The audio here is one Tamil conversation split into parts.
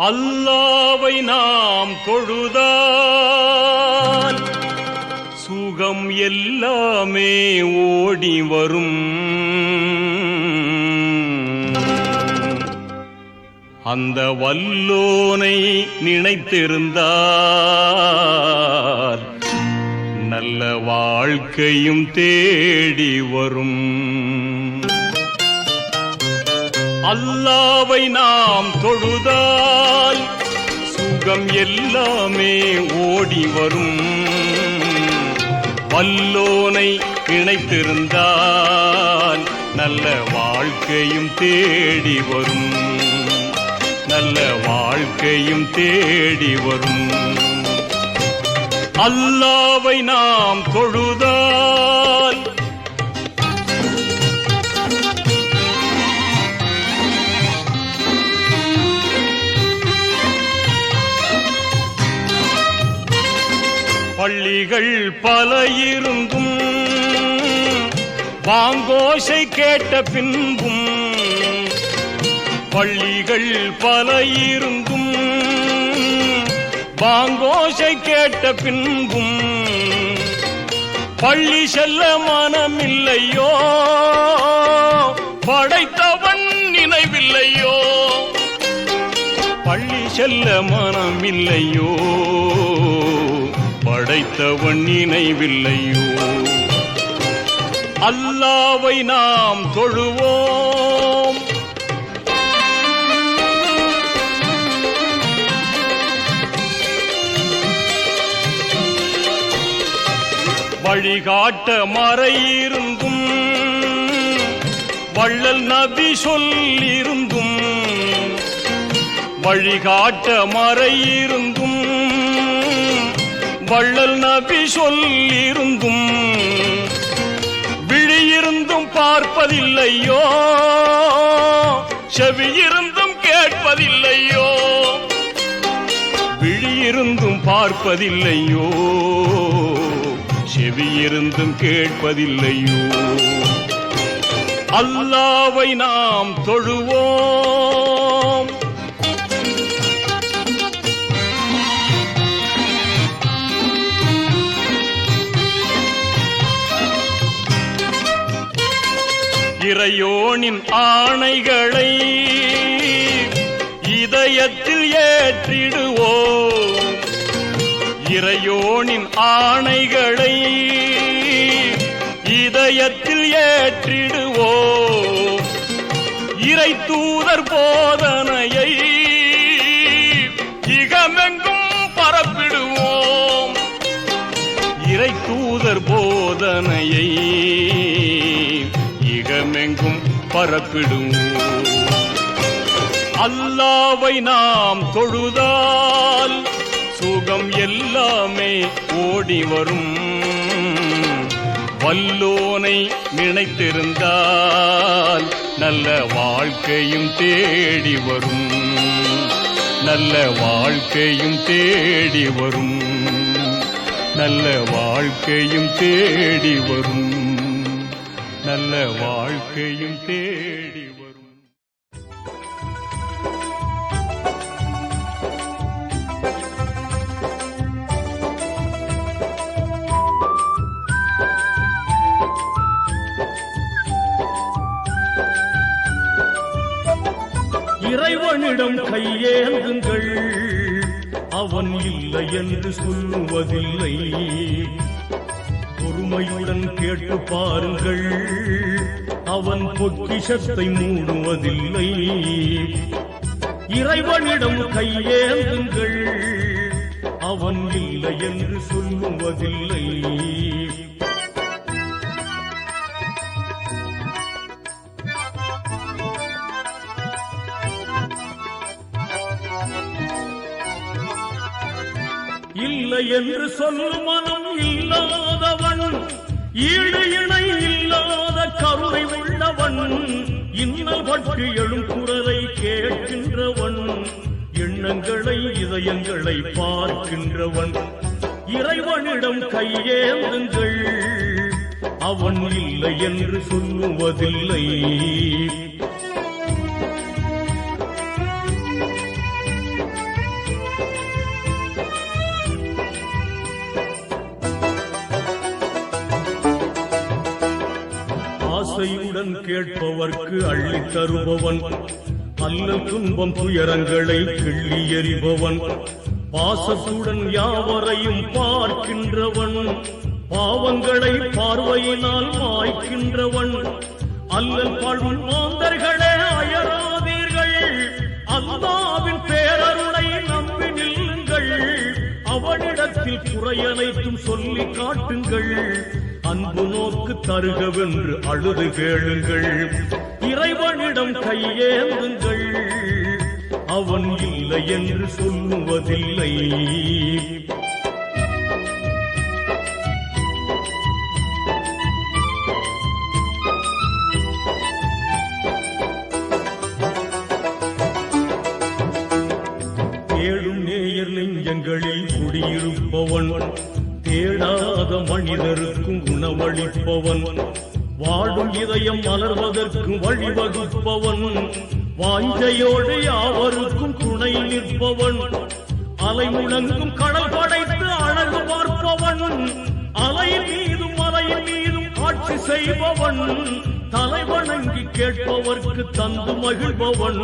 அல்லாவை நாம் தொழுதால் சுகம் எல்லாமே ஓடி வரும். அந்த வல்லோனை நினைத்திருந்தால் நல்ல வாழ்க்கையும் தேடி வரும். அல்லாவை நாம் தொழுதால் சுகம் எல்லாமே ஓடி வரும். வல்லோனை இணைத்திருந்தால் நல்ல வாழ்க்கையும் தேடி வரும். நல்ல வாழ்க்கையும் தேடி வரும். அல்லாவை நாம் தொழுதால் பள்ளிகள் பல இருந்தும் பாங்கோசை கேட்ட பின்பும், பள்ளிகள் பல இருந்தும் பாங்கோசை கேட்ட பின்பும் பள்ளி செல்ல மனமில்லையோ, படைத்தவன் நினைவில்லையோ. பள்ளி செல்ல மனமில்லையோ, படைத்தவன் நினைவில்லையோ. அல்லாவை நாம் தொழுவோம். வழிகாட்ட மறையிருந்தும் வள்ளல் நபி சொல்லிருந்தும், வழிகாட்ட மறையிருந்தும் வள்ளல் நபி சொல்லிருந்தும் விழியிருந்தும் பார்ப்பதில்லையோ, செவியிருந்தும் கேட்பதில்லையோ. விழியிருந்தும் பார்ப்பதில்லையோ, செவியிருந்தும் கேட்பதில்லையோ. அல்லாவை நாம் தொழுவோம். இறையோனின் ஆணைகளை இதயத்தில் ஏற்றிடுவோம். இறையோனின் ஆணைகளை இதயத்தில் ஏற்றிடுவோம். இறை தூதர் போதனையை இகமெங்கும் பரப்பிடுவோம். இறை தூதர் போதனையை இகமெங்கும் பரப்பிடுவோம். அல்லாவை நாம் தொழுதால் சுகம் எல்லாமே ஓடி வரும். வல்லோனை நினைத்திருந்தால் நல்ல வாழ்க்கையும் தேடி வரும். நல்ல வாழ்க்கையும் தேடி வரும். நல்ல வாழ்க்கையும் தேடி வரும். நல்ல வாழ்க்கையும் தேடி வரும். இறைவனிடம் கையேந்துங்கள், அவன் இல்லை என்று சொல்லுவதில்லை. பொறுமையுடன் கேட்டு பாருங்கள், அவன் பொக்கிஷத்தை மூடுவதில்லை. இறைவனிடம் கையேந்துங்கள், அவன் இல்லை என்று சொல்லுவதில்லை. இல்லை என்று சொல்லும் மனம் இல்லாதவன், ஈடு இணை இல்லாத கருணை உள்ளவன், இன்னல் பற்றி எழும் குரலை கேட்கின்றவன், எண்ணங்களை இதயங்களை பார்க்கின்றவன். இறைவனிடம் கையேந்துங்கள், அவன் இல்லை என்று சொல்லுவதில்லை. ஆசையுடன் கேட்பவர்க்கு அள்ளித் தருபவன், அல்லல் துன்பம் துயரங்களை கிள்ளி எறிபவன், பாசத்துடன் யாவரையும் பார்க்கின்றவன், பாவங்களை பார்வையினால் மாய்க்கின்றவன், அல்லல் பழும் மாந்தர்களே அயராதீர்கள், அல்லாவின் பேரருளை நம்பி நில்லுங்கள், அவனிடத்தில் குறையனைத்தும் சொல்லி காட்டுங்கள், அன்பு நோக்கு தருகவென்று அழுது கேளுங்கள், இறைவனிடம் கையேந்துங்கள், அவன் இல்லை என்று சொல்லுவதில்லை. தேடும் நேயர் நெஞ்சங்களில் குடியிருப்பவன், தேடாத மனிதருக்கும் உணவளிப்பவன், வாடும் இதயம் மலர்வதற்கு வழிவகுப்பவன், வாஞ்சையோடு யாவருக்கும் துணை நிற்பவன், அலை முழங்கும் கடல் படைத்து அழகு பார்ப்பவன், அலையின் மீதும் மலையின் மீதும் ஆட்சி செய்பவன், தலைவணங்கி கேட்பவர்க்கு தந்து மகிழ்பவன்,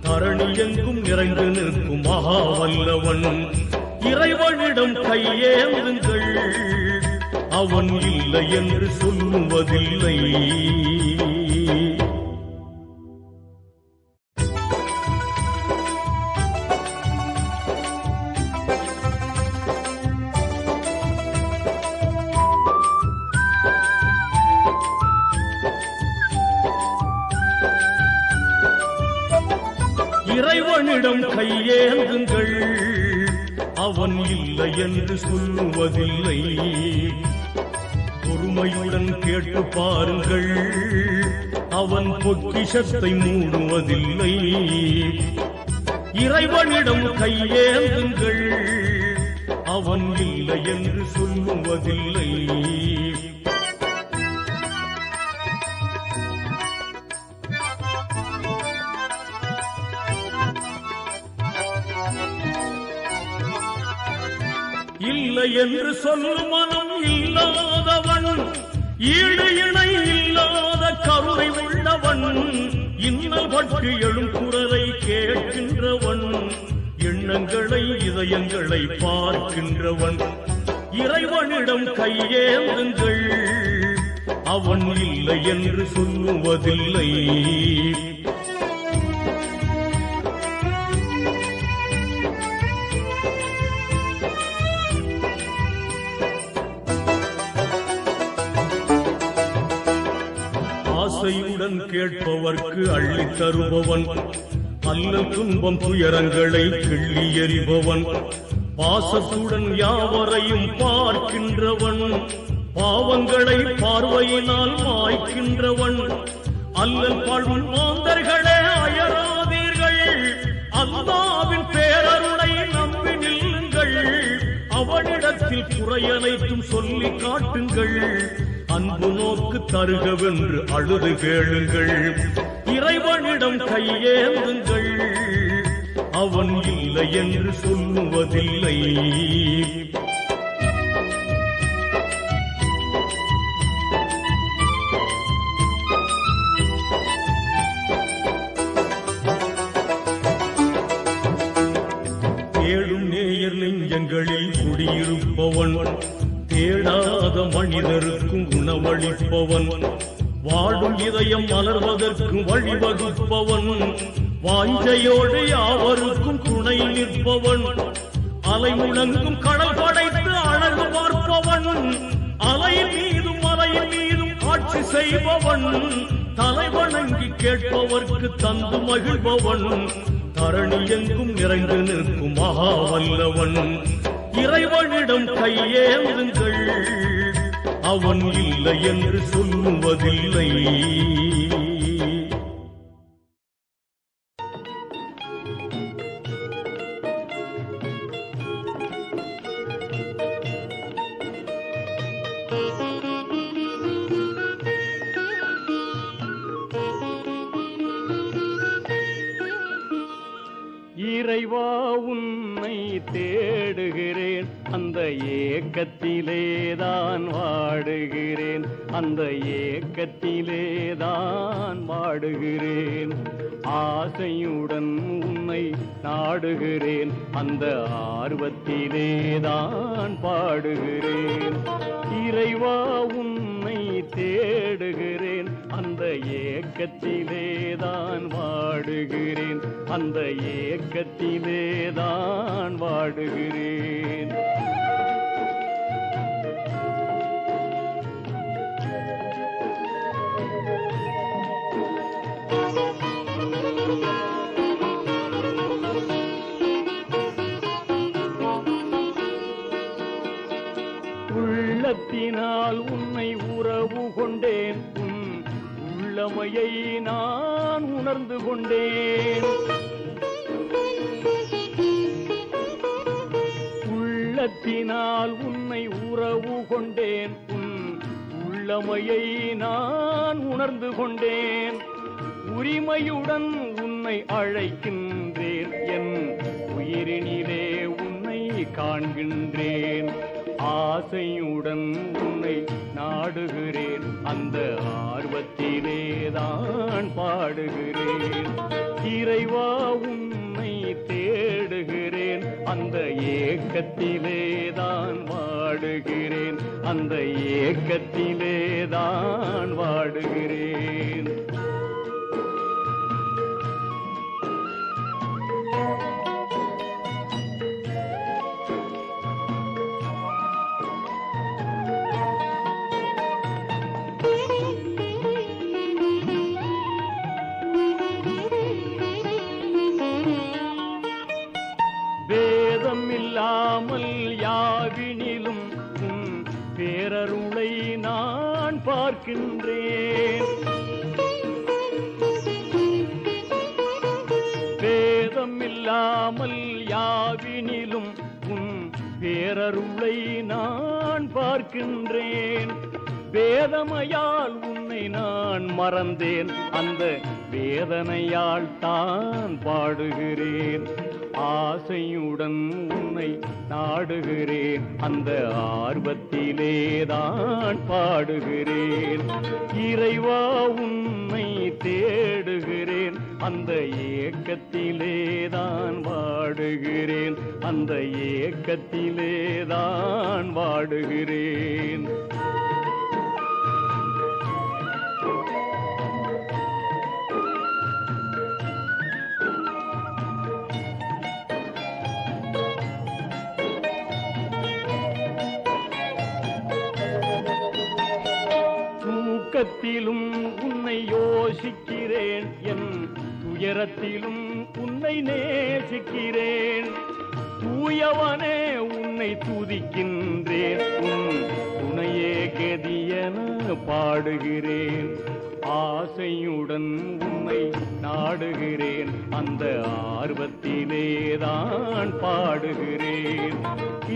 தரணி எங்கும் நிறைந்து நிற்கும் மகா வல்லவன், இறைவனிடம் கையேந்துங்கள், அவன் இல்லை என்று சொல்லுவதில்லை. இறைவனிடம் கையேந்துங்கள், அவன் இல்லை என்று சொல்லுவதில்லை. பொறுமையுடன் கேட்டு பாருங்கள், அவன் பொக்கிஷத்தை மூடுவதில்லை. இறைவனிடம் கையேந்துங்கள், அவன் இல்லை என்று சொல்லுவதில்லை. இல்லை என்று சொல்லும் மனம் இல்லாதவன், ஈடு இணை இல்லாத கருணை உள்ளவன், இன்னல் பட்டு எழும் குரலை கேட்கின்றவன், எண்ணங்களை இதயங்களை பார்க்கின்றவன், இறைவனிடம் கையேந்துங்கள், அவன் இல்லை என்று சொல்லுவதில்லை. ஆசையுடன் கேட்பவர்க்கு அள்ளித் தருபவன், அல்லல் துன்பம் துயரங்களை கிள்ளி எறிபவன், பாசத்துடன் யாவரையும் பார்க்கின்றவன், பாவங்களை பார்வையினால் மாய்க்கின்றவன், அல்லல் பழும் மாந்தர்களே அயராதீர்கள், அல்லாவின் பேரருளை நம்பி நில்லுங்கள், அவனிடத்தில் குறையனைத்தும் சொல்லி காட்டுங்கள், அன்பு நோக்கு தருகவென்று அழுது கேளுங்கள், இறைவனிடம் கையேந்துங்கள், அவன் இல்லை என்று சொல்லுவதில்லை. தேடும் நேயர் நெஞ்சங்களில் குடியிருப்பவன், தேடாத மனிதருக்கும் உணவளிப்பவன், வாடும் இதயம் மலர்வதற்கு வழிவகுப்பவன், வாஞ்சையோடு யாவருக்கும் துணை நிற்பவன், அலை முழங்கும் கடல் படைத்து அழகு பார்ப்பவன், அலையின் மீதும் மலையின் மீதும் ஆட்சி செய்பவன், தலைவணங்கி கேட்பவர்க்கு தந்து மகிழ்பவன், தரணி எங்கும் நிறைந்து நிற்கும் மகா வல்லவன், இறைவனிடம் கையேந்துங்கள், அவன் இல்லை என்று சொல்லுவதில்லை. இறைவா உன்னை தேடுகிறேன், அந்த ஏக்கத்திலேதான் வாடுகிறேன், அந்த ஏக்கத்திலேதான் வாடுகிறேன். ஆசையுடன் உன்னை நாடுகிறேன், அந்த ஆர்வத்திலேதான் பாடுகிறேன். இறைவா உன்னை தேடுகிறேன், அந்த ஏக்கத்திலேதான் வாடுகிறேன், அந்த ஏக்கத்திலேதான் வாடுகிறேன். உள்ளத்தினால் உன்னை உறவு கொண்டேன், உன் உள்ளமையை நான் உணர்ந்து கொண்டேன். உள்ளத்தினால் உன்னை உறவு கொண்டேன், உன் உள்ளமையை நான் உணர்ந்து கொண்டேன். உரிமையுடன் உன்னை அழைக்கின்றேன், என் உயிரினிலே உன்னை காண்கின்றேன். ஆசையுடன் உன்னை நாடுகிறேன், அந்த ஆர்வத்திலேதான் பாடுகிறேன். இறைவா உன்னை தேடுகிறேன், அந்த ஏக்கத்திலேதான் வாடுகிறேன், அந்த ஏக்கத்திலேதான் வாடுகிறேன். வேதமில்லாமல் யாவினிலும் உன் பேரருளை நான் பார்க்கின்றேன். வேதமில்லாமல் யாவினிலும் உன் பேரருளை நான் பார்க்கின்றேன். வேதமையால் உன்னை நான் மறந்தேன், அந்த வேதனையால் தான் பாடுகிறேன். ஆசையுடன் உன்னை நாடுகிறேன், அந்த ஆர்வத்திலேதான் பாடுகிறேன். இறைவா உன்னை தேடுகிறேன், அந்த ஏக்கத்திலேதான் வாடுகிறேன், அந்த ஏக்கத்திலேதான் வாடுகிறேன். தூக்கத்திலும் உன்னை யோசிக்கிறேன், என் துயரத்திலும் உன்னை நேசிக்கிறேன். தூயவனே உன்னை துதிக்கின்றேன், உன் துணையே கதியென பாடுகிறேன். ஆசையுடன் உன்னை நாடுகிறேன், அந்த ஆர்வத்திலேதான் பாடுகிறேன்.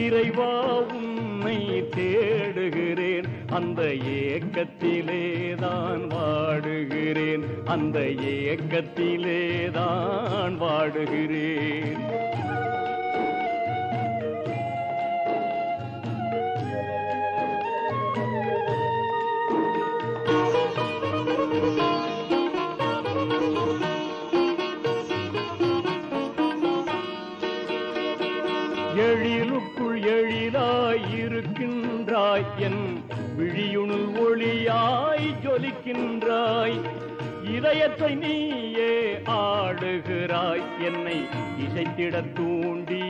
இறைவா உன்னை தேடுகிறேன், அந்த ஏக்கத்திலேதான் வாடுகிறேன், அந்த ஏக்கத்திலேதான் வாடுகிறேன். எழிலுக்குள் எழிலாயிருக்கின்றாய், என் விழியுணுள் ஒளியாய் ஜொலிக்கின்றாய். இதயத்தை நீயே ஆடுகிறாய், என்னை இசைத்திட தூண்டி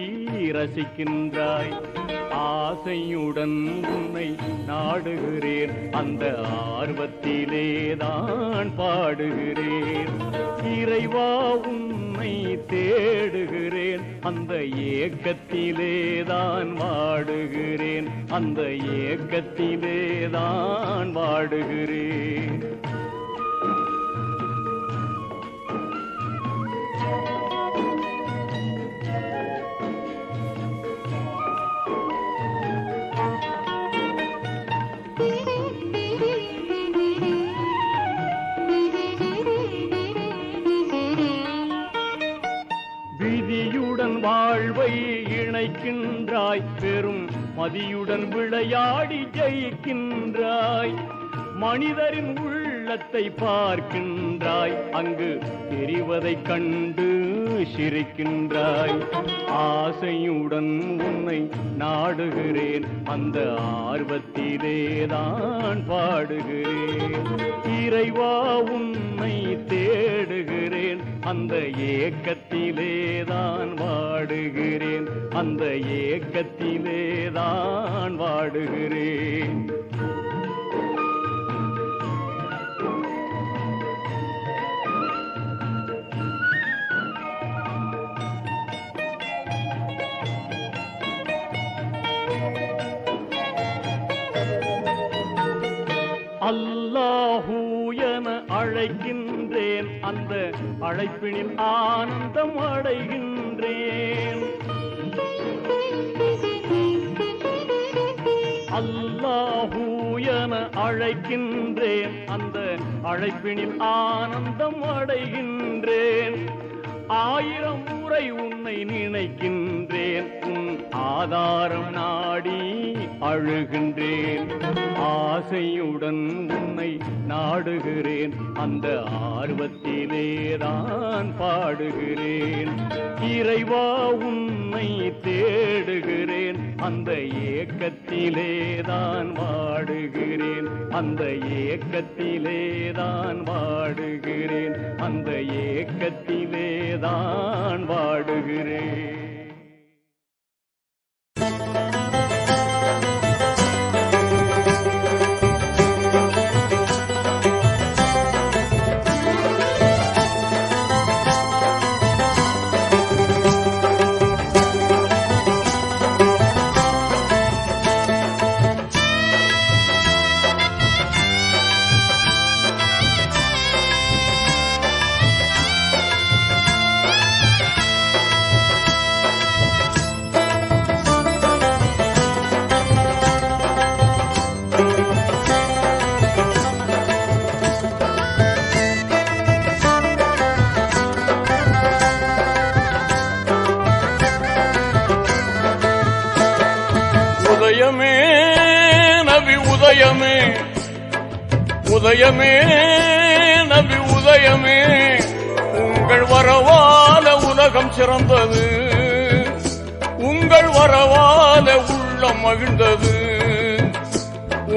ரசிக்கின்றாய். ஆசையுடன் உன்னை நாடுகிறேன், அந்த ஆர்வத்திலேதான் பாடுகிறேன். இறைவா உன்னை தேடுகிறேன், அந்த ஏக்கத்திலேதான் வாடுகிறேன், அந்த ஏக்கத்திலேதான் வாடுகிறேன். விதியுடன் வாழ் வாழ்வை இணைக்கின்றாய், பெரும் மதியுடன் விளையாடி ஜெயிக்கின்றாய். மனிதரின் உள்ளத்தை பார்க்கின்றாய், அங்கு தெரிவதைக் கண்டு சிரிக்கின்றாய். ஆசையுடன் உன்னை நாடுகிறேன், அந்த ஆர்வத்திலேதான் பாடுகிறேன். இறைவா உன்னை தேடுகிறேன், அந்த ஏக்கத்திலேதான் வாடுகிறேன், அந்த ஏக்கத்திலேதான் வாடுகிறேன். அல்லாஹூ என அழைக்கின்றேன், அந்த அழைப்பினில் ஆனந்தம் அடைகின்றேன். அல்லாஹூ என அழைக்கின்றேன், அந்த அழைப்பினில் ஆனந்தம் அடைகின்றேன். 1000 முறை உன்னை நினைக்கின்றேன், உன் ஆதாரம் நாடி அழுகின்றேன். ஆசையுடன் உன்னை நாடுகிறேன், அந்த ஆர்வத்திலேதான் பாடுகிறேன். இறைவா உன்னை தேடுகிறேன், அந்த ஏக்கத்திலேதான் வாடுகிறேன், அந்த ஏக்கத்திலேதான் வாடுகிறேன், அந்த ஏக்கத்திலேதான் வாடுகிறேன். உதயமே நபி உதயமே, உதயமே நபி உதயமே, உங்கள் வரவால உலகம் சிறந்தது, உங்கள் வரவால உள்ளம் மகிழ்ந்தது,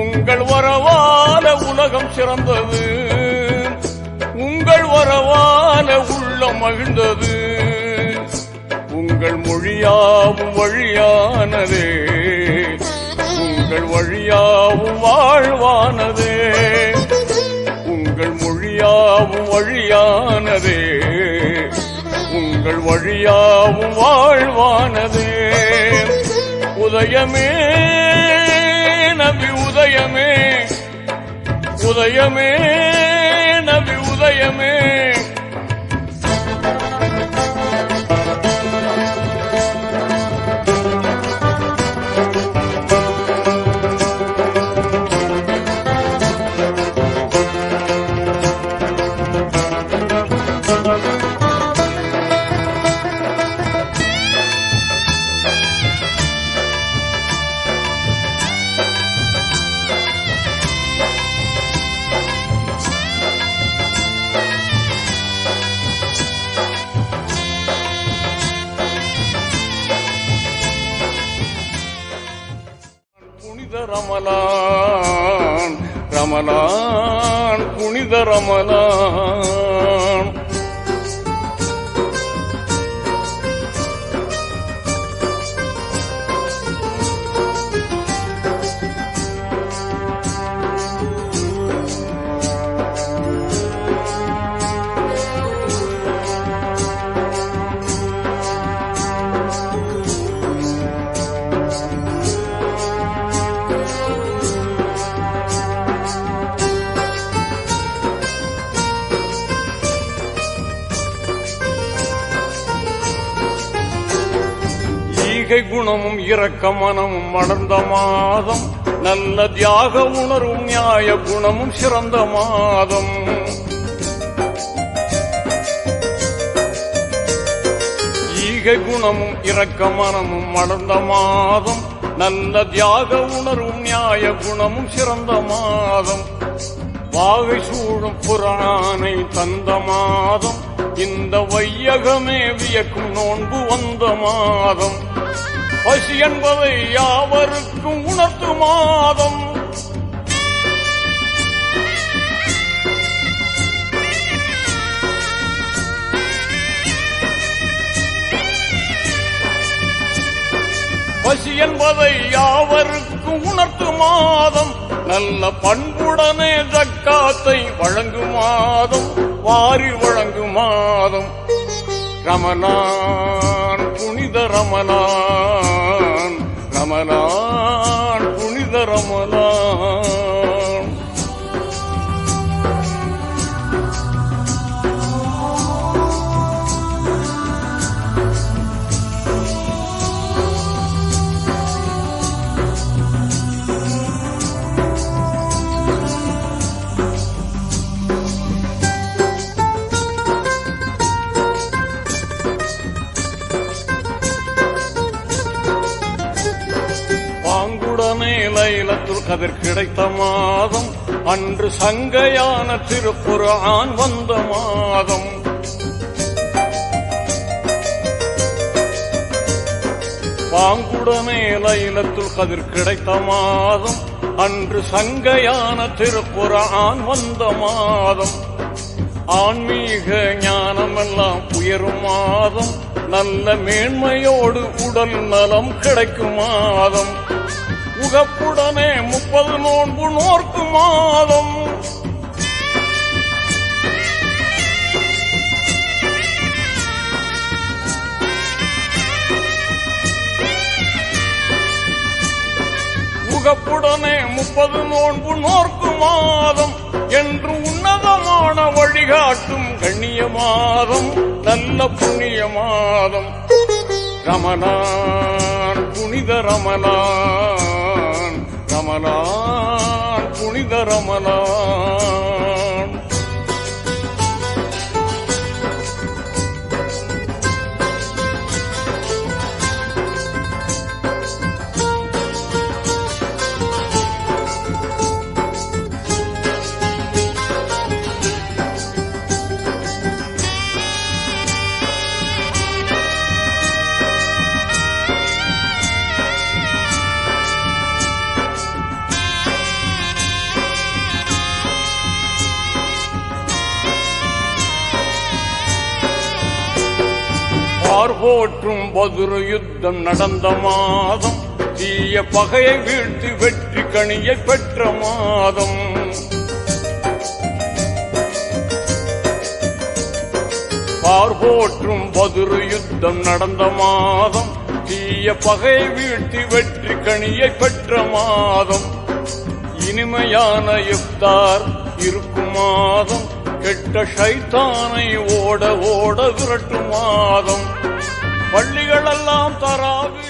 உங்கள் வரவால உலகம் சிறந்தது, உங்கள் வரவால உள்ளம் மகிழ்ந்தது. உங்கள் மொழியாவும் வழியானதே, உங்கள் வழியாவும் வாழ்வானதே, உங்கள் மொழியாவும் வழியானதே, உங்கள் வழியாவும் வாழ்வானதே. உதயமே நபி உதயமே, உதயமே நபி உதயமே. ரமலான் ரமலான் புனித ரமலான், குணமும் இரக்க மனமும் மலர்ந்த மாதம், நல்ல தியாக உணர்வும் நியாய குணமும் சிறந்த மாதம். ஈகை குணமும் இரக்க மனமும் மலர்ந்த மாதம், நல்ல தியாக உணர்வும் நியாய குணமும் சிறந்த மாதம், வாகை சூழும் புராணை தந்த மாதம், இந்த வையகமே வியக்கும் நோன்பு வந்த மாதம், பசி என்பதை யாவருக்கும் உணர்த்து மாதம், பசி என்பதை யாவருக்கும் உணர்த்து மாதம், நல்ல பண்புடனே ஜக்காத்தை வழங்கும் மாதம், வாரி வழங்கும் மாதம், ரமலான் புனித ரமலான், ரமலான் புனித ரமலான். பாங்குடனே லைலத்துல் கதிர் கிடைத்த மாதம், அன்று சங்கையான திருக்குர்ஆன் வந்த மாதம், பாங்குடனே லைலத்துல் கதிர் கிடைத்த மாதம், அன்று சங்கையான திருக்குர்ஆன் வந்த மாதம், ஆன்மீக ஞானமெல்லாம் உயரும் மாதம், நல்ல மேன்மையோடு உடல் நலம் கிடைக்கும் மாதம், உகப்புடனே 30 நோன்பு நோர்க்கும் மாதம், உகப்புடனே 30 நோன்பு நோர்க்கும் மாதம், என்று உன்னதமான வழிகாட்டும் கண்ணிய மாதம், நல்ல புண்ணிய மாதம், ரமலான் புனித ரமலான், ரமலான் புனித ரமலான். போற்றும் பதுரு யுத்தம் நடந்த மாதம், தீய பகையை வீழ்த்தி வெற்றி கனியை பெற்ற மாதம், போற்றும் பதுரு யுத்தம் நடந்த மாதம், தீய பகையை வீழ்த்தி வெற்றி கனியை பெற்ற மாதம், இனிமையான இஃப்தார் இருக்கும் மாதம், கெட்ட ஷைத்தானை ஓட ஓட விரட்டும் மாதம், பள்ளிகளெல்லாம் தராவி